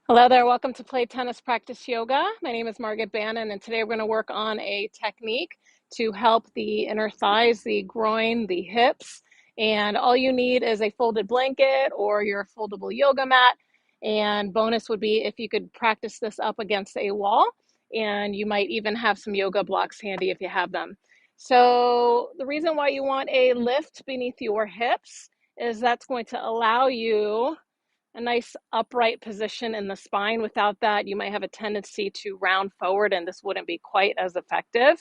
Hello there, welcome to Play Tennis Practice Yoga. My name is Margaret Bannon, and today we're going to work on a technique to help the inner thighs, the groin, the hips. And all you need is a folded blanket or your foldable yoga mat. And bonus would be if you could practice this up against a wall, and you might even have some yoga blocks handy if you have them. So the reason why you want a lift beneath your hips is that's going to allow you a nice upright position in the spine. Without that, you might have a tendency to round forward, and this wouldn't be quite as effective.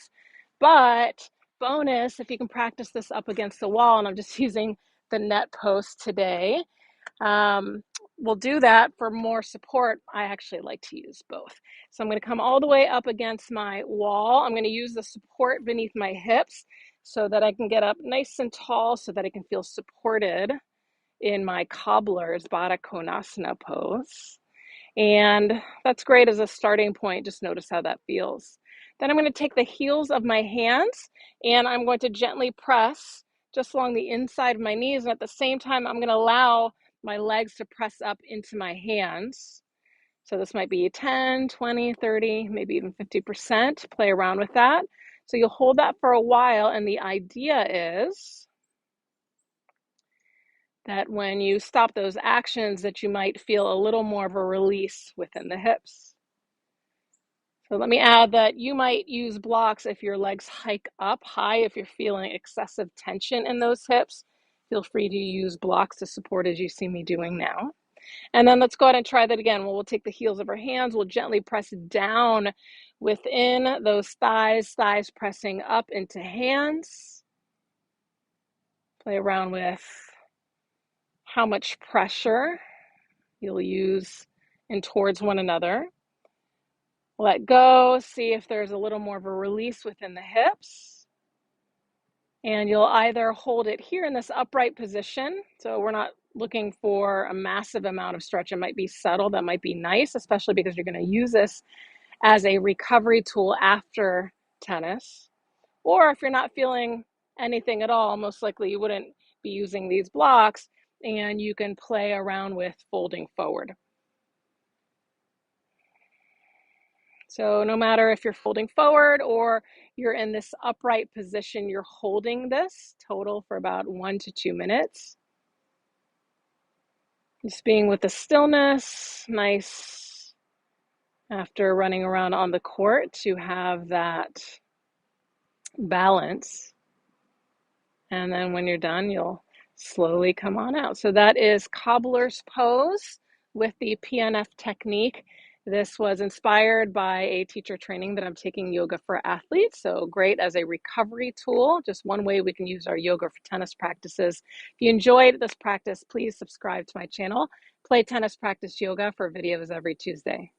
But bonus, if you can practice this up against the wall, and I'm just using the net post today, we'll do that for more support. I actually like to use both. So I'm going to come all the way up against my wall. I'm going to use the support beneath my hips so that I can get up nice and tall so that I can feel supported in my Cobbler's Baddha Konasana pose. And that's great as a starting point. Just notice how that feels. Then I'm going to take the heels of my hands and I'm going to gently press just along the inside of my knees. And at the same time, I'm going to allow my legs to press up into my hands. So this might be 10, 20, 30, maybe even 50%. Play around with that. So you'll hold that for a while. And the idea is that when you stop those actions, that you might feel a little more of a release within the hips. So let me add that you might use blocks if your legs hike up high. If you're feeling excessive tension in those hips, feel free to use blocks to support as you see me doing now. And then let's go ahead and try that again. We'll take the heels of our hands. We'll gently press down within those thighs pressing up into hands. Play around with how much pressure you'll use in towards one another. Let go, see if there's a little more of a release within the hips. And you'll either hold it here in this upright position. So we're not looking for a massive amount of stretch. It might be subtle, that might be nice, especially because you're going to use this as a recovery tool after tennis. Or if you're not feeling anything at all, most likely you wouldn't be using these blocks, and you can play around with folding forward. So no matter if you're folding forward or you're in this upright position, you're holding this total for about 1 to 2 minutes. Just being with the stillness, nice after running around on the court to have that balance. And then when you're done, you'll slowly come on out. So that is Cobbler's pose with the PNF technique. This was inspired by a teacher training that I'm taking, Yoga for Athletes. So great as a recovery tool, just one way we can use our yoga for tennis practices. If you enjoyed this practice, please subscribe to my channel, Play Tennis Practice Yoga, for videos every Tuesday.